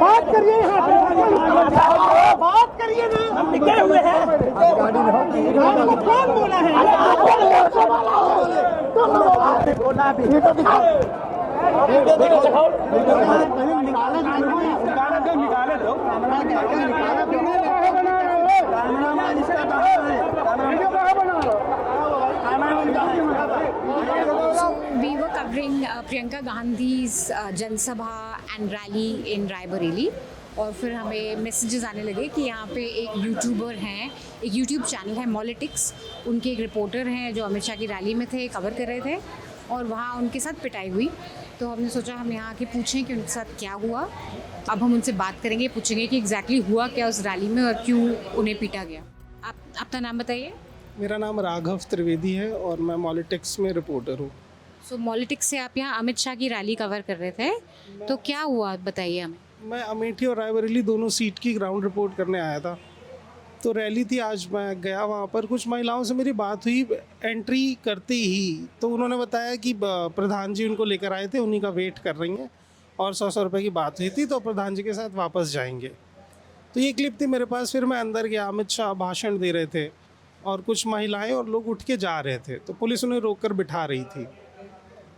बात करिए, बात करिए ना, हम निकले हुए हैं। आपको कौन बोला है? बोला भी निकाले दो। We were covering Priyanka Gandhi's जनसभा एंड रैली इन रायबरेली और फिर हमें मैसेजेस आने लगे कि यहाँ पे एक यूट्यूबर हैं, एक यूट्यूब चैनल है मॉलिटिक्स, उनके एक रिपोर्टर हैं जो अमित शाह की रैली में थे, कवर कर रहे थे और वहाँ उनके साथ पिटाई हुई। तो हमने सोचा हम यहाँ आके पूछें कि उनके साथ क्या हुआ। अब हम उनसे बात करेंगे, पूछेंगे कि एग्जैक्टली हुआ क्या उस रैली में और क्यों उन्हें पीटा गया। आप अपना नाम बताइए। मेरा नाम राघव त्रिवेदी है और मैं मॉलिटिक्स में रिपोर्टर हूँ। सो मॉलिटिक्स से आप यहाँ अमित शाह की रैली कवर कर रहे थे, तो क्या हुआ बताइए हमें। मैं अमेठी और रायबरेली दोनों सीट की ग्राउंड रिपोर्ट करने आया था। तो रैली थी आज, मैं गया वहाँ पर, कुछ महिलाओं से मेरी बात हुई एंट्री करते ही। तो उन्होंने बताया कि प्रधान जी उनको लेकर आए थे, उन्हीं का वेट कर रही हैं और 100 रुपये की बात हुई थी तो प्रधान जी के साथ वापस जाएंगे। तो ये क्लिप थी मेरे पास। फिर मैं अंदर गया, अमित शाह भाषण दे रहे थे और कुछ महिलाएं और लोग उठ के जा रहे थे, तो पुलिस उन्हें रोक कर बिठा रही थी।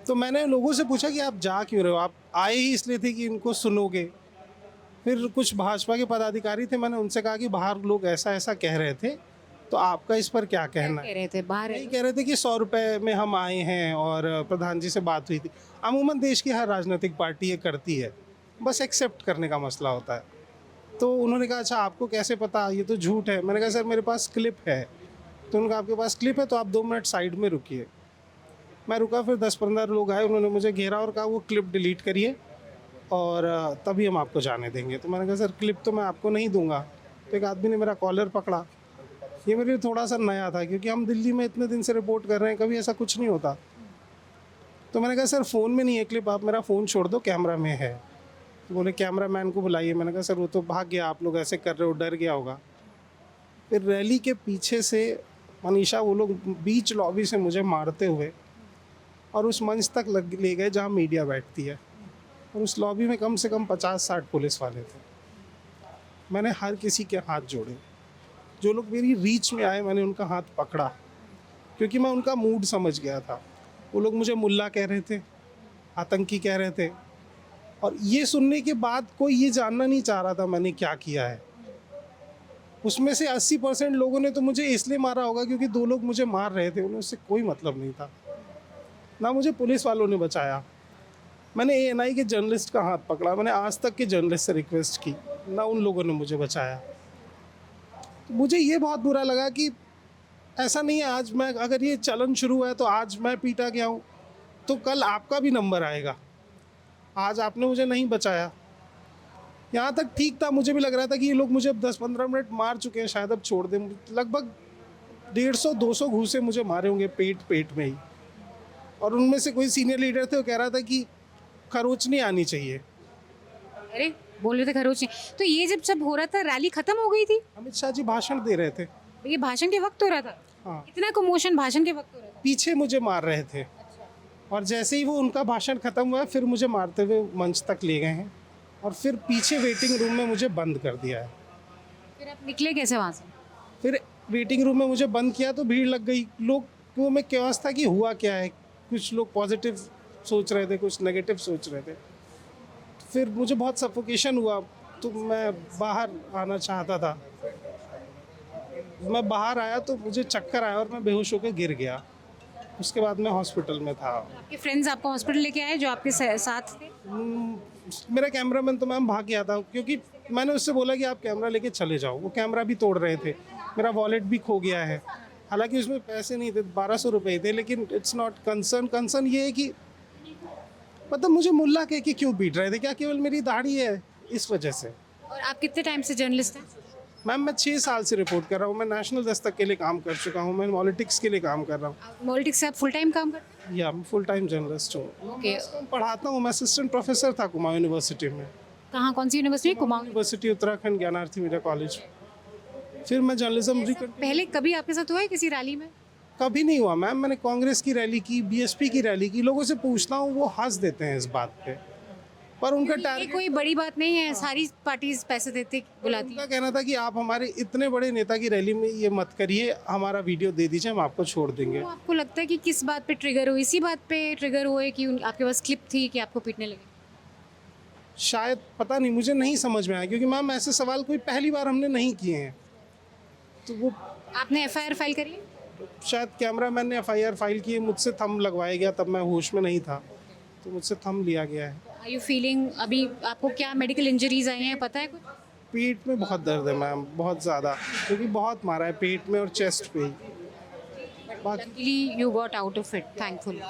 तो मैंने लोगों से पूछा कि आप जा क्यों रहे हो, आप आए ही इसलिए थे कि इनको सुनोगे। फिर कुछ भाजपा के पदाधिकारी थे, मैंने उनसे कहा कि बाहर लोग ऐसा ऐसा कह रहे थे, तो आपका इस पर क्या कहना है। कह रहे थे बाहर यही कह रहे थे कि 100 रुपये में हम आए हैं और प्रधान जी से बात हुई थी। अमूमन देश की हर राजनीतिक पार्टी ये करती है, बस एक्सेप्ट करने का मसला होता है। तो उन्होंने कहा अच्छा आपको कैसे पता, ये तो झूठ है। मैंने कहा सर मेरे पास क्लिप है। तो उन्होंने कहा आपके पास क्लिप है तो आप 2 मिनट साइड में रुकिए। मैं रुका, फिर 10-15 लोग आए, उन्होंने मुझे घेरा और कहा वो क्लिप डिलीट करिए और तभी हम आपको जाने देंगे। तो मैंने कहा सर क्लिप तो मैं आपको नहीं दूंगा। तो एक आदमी ने मेरा कॉलर पकड़ा। ये मेरे लिए थोड़ा सा नया था क्योंकि हम दिल्ली में इतने दिन से रिपोर्ट कर रहे हैं, कभी ऐसा कुछ नहीं होता। तो मैंने कहा सर फ़ोन में नहीं है क्लिप, आप मेरा फ़ोन छोड़ दो, कैमरा में है। तो बोले कैमरा मैन को बुलाइए। मैंने कहा सर वो तो भाग गया, आप लोग ऐसे कर रहे हो, डर गया होगा। फिर रैली के पीछे से मनीषा वो लोग बीच लॉबी से मुझे मारते हुए और उस मंच तक ले गए जहाँ मीडिया बैठती है, और उस लॉबी में कम से कम 50-60 पुलिस वाले थे। मैंने हर किसी के हाथ जोड़े, जो लोग मेरी रीच में आए मैंने उनका हाथ पकड़ा, क्योंकि मैं उनका मूड समझ गया था। वो लोग मुझे मुल्ला कह रहे थे, आतंकी कह रहे थे, और ये सुनने के बाद कोई ये जानना नहीं चाह रहा था मैंने क्या किया है। उसमें से 80% लोगों ने तो मुझे इसलिए मारा होगा क्योंकि 2 लोग मुझे मार रहे थे, उन्हें उससे कोई मतलब नहीं था। ना मुझे पुलिस वालों ने बचाया। मैंने ANI के जर्नलिस्ट का हाथ पकड़ा, मैंने आज तक के जर्नलिस्ट से रिक्वेस्ट की, ना उन लोगों ने मुझे बचाया। तो मुझे ये बहुत बुरा लगा कि ऐसा नहीं है आज मैं, अगर ये चलन शुरू है तो आज मैं पीटा गया हूँ तो कल आपका भी नंबर आएगा। आज आपने मुझे नहीं बचाया। यहाँ तक ठीक था, मुझे भी लग रहा था कि ये लोग मुझे अब 10-15 मिनट मार चुके हैं, शायद अब छोड़ दें। लगभग 150-200 घूंसे मुझे मारे होंगे पेट में ही। और उनमें से कोई सीनियर लीडर थे, वो कह रहा था कि खरोच नहीं आनी चाहिए। अरे बोल रहे थे खरोच। तो ये जब सब हो रहा था, रैली खत्म हो गई थी, अमित शाह जी भाषण दे रहे थे। ये भाषण के वक्त हो रहा था। हाँ, इतना कमोशन भाषण के वक्त हो रहा था। पीछे मुझे मार रहे थे, और जैसे ही वो उनका भाषण खत्म हुआ फिर मुझे मारते हुए मंच तक ले गए हैं और फिर पीछे वेटिंग रूम में मुझे बंद कर दिया है। फिर आप निकले कैसे वहाँ से? फिर वेटिंग रूम में मुझे बंद किया तो भीड़ लग गई। लोग में क्योस था कि हुआ क्या है, कुछ लोग पॉजिटिव सोच रहे थे, कुछ नेगेटिव सोच रहे थे। फिर मुझे बहुत सफोकेशन हुआ तो मैं बाहर आना चाहता था। मैं बाहर आया तो मुझे चक्कर आया और मैं बेहोश होकर गिर गया। उसके बाद मैं हॉस्पिटल में था। आपके फ्रेंड्स आपको हॉस्पिटल लेके आए जो आपके साथ थे? मेरा कैमरामैन तो मैम भाग गया था, क्योंकि मैंने उससे बोला कि आप कैमरा लेके चले जाओ। वो कैमरा भी तोड़ रहे थे, मेरा वॉलेट भी खो गया है। हालांकि उसमें पैसे नहीं थे, 1200 रुपये थे, लेकिन इट्स नॉट कंसर्न ये है कि मतलब मुझे मुल्ला कह के क्यों पीट रहे थे, क्या केवल मेरी दाढ़ी है इस वजह से। और आप कितने टाइम से जर्नलिस्ट हैं? मैम मैं 6 साल से रिपोर्ट कर रहा हूँ। मैं नेशनल दस्तक के लिए काम कर चुका हूँ, मैं पॉलिटिक्स के लिए काम कर रहा हूँ। पॉलिटिक्स से आप फुल टाइम काम करते हैं? या मैं फुल टाइम जर्नलिस्ट हूँ। ओके। पढ़ाता हूँ, मैं असिस्टेंट प्रोफेसर था कुमाऊं यूनिवर्सिटी में। कहाँ, कौन सी university? Kumaon university Uttarakhand, Gyanarthi media college. फिर मैं जर्नलिज्म भी पहले कभी आपके साथ हुआ है किसी रैली में? कभी नहीं हुआ मैम। मैंने कांग्रेस की रैली की, BSP की रैली की, लोगों से पूछता हूँ वो हंस देते हैं इस बात पे। पर उनका ये टारगेट, कोई बड़ी बात नहीं है, सारी पार्टीज पैसे देते बुलाती उनका हैं। कहना था कि आप हमारे इतने बड़े नेता की रैली में ये मत करिए, हमारा वीडियो दे दीजिए, हम आपको छोड़ देंगे। तो आपको लगता है कि किस बात पे ट्रिगर हुई, इसी बात पे ट्रिगर हुए कि आपके पास क्लिप थी कि आपको पीटने लगे? शायद, पता नहीं, मुझे नहीं समझ में आया, क्योंकि मैम ऐसे सवाल कोई पहली बार हमने नहीं किए हैं। तो वो आपने एफआईआर फाइल करी? शायद कैमरामैन ने एफआईआर फाइल की, मुझसे थंब लगवाया गया, तब मैं होश में नहीं था, तो मुझसे थंब लिया गया है। आर यू फीलिंग, अभी आपको क्या मेडिकल इंजरीज आई हैं, पता है कुछ? पेट में बहुत दर्द है मैम, बहुत ज़्यादा, क्योंकि बहुत मारा है पेट में और चेस्ट पे ही। Luckily you got out of it, thankfully.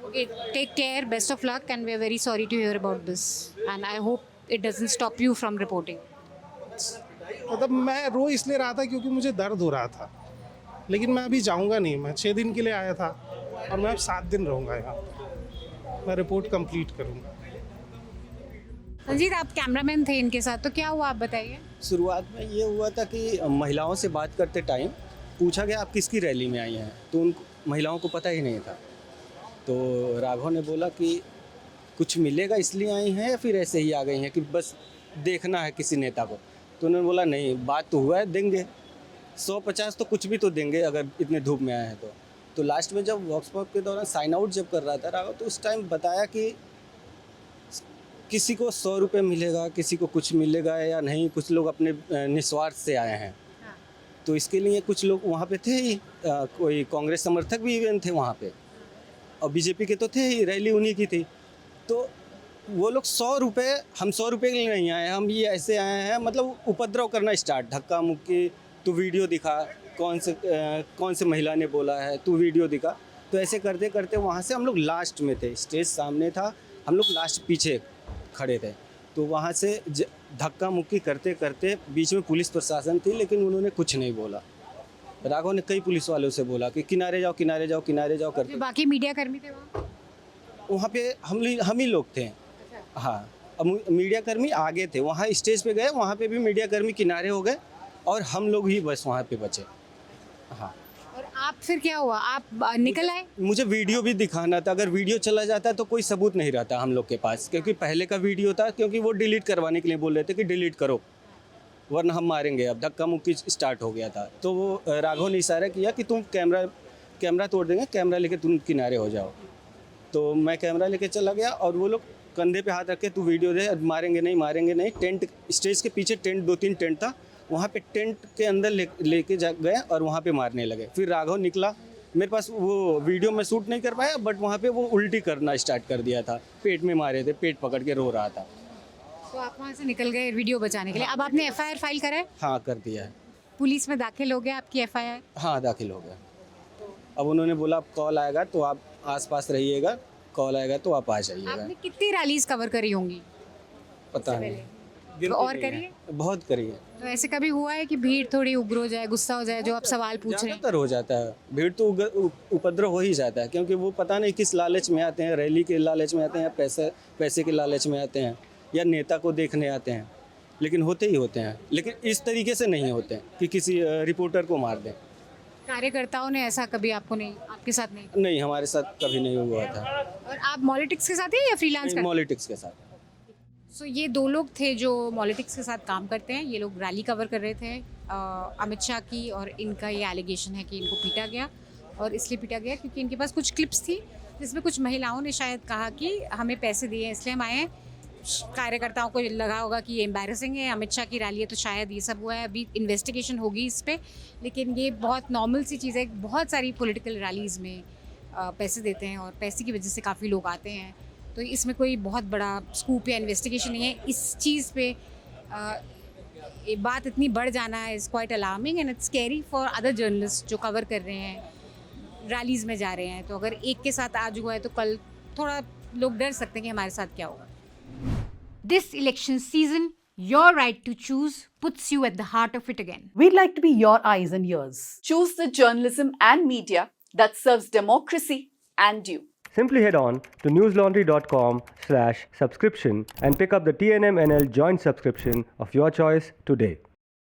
Okay, take care, best of luck, and we are very sorry to hear about this, and I hope it doesn't stop you from reporting. मतलब मैं रो इसलिए रहा था क्योंकि मुझे दर्द हो रहा था, लेकिन मैं अभी जाऊंगा नहीं, मैं 6 दिन के लिए आया था और मैं अब 7 दिन रहूंगा यहाँ, मैं रिपोर्ट कंप्लीट करूंगा। संजीत, आप कैमरामैन थे इनके साथ, तो क्या हुआ आप बताइए? शुरुआत में ये हुआ था कि महिलाओं से बात करते टाइम पूछा गया आप किसकी रैली में आई हैं, तो उन महिलाओं को पता ही नहीं था। तो राघव ने बोला कि कुछ मिलेगा इसलिए आई हैं या फिर ऐसे ही आ गई हैं कि बस देखना है किसी नेता को। तो उन्होंने बोला नहीं, बात तो हुआ है, देंगे 150 तो कुछ भी तो देंगे अगर इतने धूप में आए हैं तो लास्ट में जब वॉक्स पॉप के दौरान साइन आउट जब कर रहा था राघव, तो उस टाइम बताया कि किसी को 100 रुपये मिलेगा, किसी को कुछ मिलेगा या नहीं, कुछ लोग अपने निस्वार्थ से आए हैं। तो इसके लिए कुछ लोग वहाँ पे थे ही, कोई कांग्रेस समर्थक भी इवन थे वहाँ पे, और बीजेपी के तो थे ही, रैली उन्हीं की थी। तो वो लोग 100 रुपये, हम 100 रुपये के लिए नहीं आए, हम ये ऐसे आए हैं, मतलब उपद्रव करना स्टार्ट, धक्का मुक्की, तू वीडियो दिखा, कौन से महिला ने बोला है, तू वीडियो दिखा। तो ऐसे करते करते वहाँ से हम लोग लास्ट में थे, स्टेज सामने था, हम लोग लास्ट पीछे खड़े थे। तो वहाँ से धक्का मुक्की करते करते बीच में पुलिस प्रशासन थी, लेकिन उन्होंने कुछ नहीं बोला। राघव ने कई पुलिस वालों से बोला कि किनारे जाओ, किनारे जाओ, किनारे जाओ करते। बाकी मीडिया कर्मी थे वहाँ पे हम ही लोग थे। हाँ, अब मीडिया कर्मी आगे थे, वहाँ स्टेज पे गए, वहाँ पे भी मीडिया कर्मी किनारे हो गए और हम लोग ही बस वहाँ पे बचे। हाँ, और आप फिर क्या हुआ, आप निकल आए? मुझे वीडियो भी दिखाना था, अगर वीडियो चला जाता तो कोई सबूत नहीं रहता हम लोग के पास, क्योंकि पहले का वीडियो था, क्योंकि वो डिलीट करवाने के लिए बोल रहे थे कि डिलीट करो वरना हम मारेंगे। अब धक्का मुक्की स्टार्ट हो गया था, तो वो राघव ने इशारा किया कि तुम कैमरा तोड़ देंगे, कैमरा लेके तुम किनारे हो जाओ। तो मैं कैमरा लेके चला गया और वो लोग कंधे पे हाथ रख के तू वीडियो दे, मारेंगे नहीं। टेंट, स्टेज के पीछे टेंट, 2-3 टेंट था, वहाँ पे टेंट के अंदर लेके जा गए और वहाँ पे मारने लगे। फिर राघव निकला, मेरे पास वो वीडियो में शूट नहीं कर पाया, बट वहाँ पे वो उल्टी करना स्टार्ट कर दिया था, पेट में मारे थे, पेट पकड़ के रो रहा था। तो आप वहाँ से निकल गए वीडियो बचाने के लिए। अब आपने एफआईआर फाइल करा है? हाँ, कर दिया है। पुलिस में दाखिल हो गया आपकी एफआईआर? हाँ, दाखिल हो गया। अब उन्होंने बोला अब कॉल आएगा तो आप आसपास रहिएगा, कॉल आएगा तो आप आ जाइएगा। आपने कितनी रैलीज कवर करी होंगी? पता नहीं, तो और करिए, बहुत करिए। तो ऐसे कभी हुआ है कि भीड़ थोड़ी उग्र हो जाए, गुस्सा हो जाए, जो आप सवाल पूछ रहे हैं? ज़्यादातर हो जाता है, भीड़ तो उपद्रव हो ही जाता है, क्योंकि वो पता नहीं किस लालच में आते हैं, रैली के लालच में आते हैं, पैसे के लालच में आते हैं, या नेता को देखने आते हैं, लेकिन होते ही होते हैं। लेकिन इस तरीके से नहीं होते हैं कि किसी रिपोर्टर को मार दें। कार्यकर्ताओं ने ऐसा कभी आपको नहीं, आपके साथ नहीं? नहीं, हमारे साथ कभी नहीं हुआ था। और आप मॉलिटिक्स के साथ हैं या फ्रीलांस? पॉलिटिक्स के साथ। सो ये 2 लोग थे जो मॉलिटिक्स के साथ काम करते हैं। ये लोग रैली कवर कर रहे थे अमित शाह की, और इनका ये एलिगेशन है कि इनको पीटा गया, और इसलिए पीटा गया क्योंकि इनके पास कुछ क्लिप्स थी जिसमें कुछ महिलाओं ने शायद कहा कि हमें पैसे दिए हैं इसलिए हम आए हैं। कार्यकर्ताओं को लगा होगा कि ये एम्बैरेसिंग है, अमित शाह की रैली है, तो शायद ये सब हुआ है। अभी इन्वेस्टिगेशन होगी इस पर, लेकिन ये बहुत नॉर्मल सी चीज़ है। बहुत सारी पॉलिटिकल रैलीज़ में पैसे देते हैं और पैसे की वजह से काफ़ी लोग आते हैं, तो इसमें कोई बहुत बड़ा स्कूप या इन्वेस्टिगेशन नहीं है। इस चीज़ पे ये बात इतनी बढ़ जाना is quite alarming and it's scary for other journalist जो कवर कर रहे हैं, रैलीज़ में जा रहे हैं। तो अगर एक के साथ आज हुआ है तो कल थोड़ा लोग डर सकते हैं कि हमारे साथ क्या होगा। This election season, your right to choose puts you at the heart of it again. We'd like to be your eyes and ears. Choose the journalism and media that serves democracy and you. Simply head on to newslaundry.com/subscription and pick up the TNMNL joint subscription of your choice today.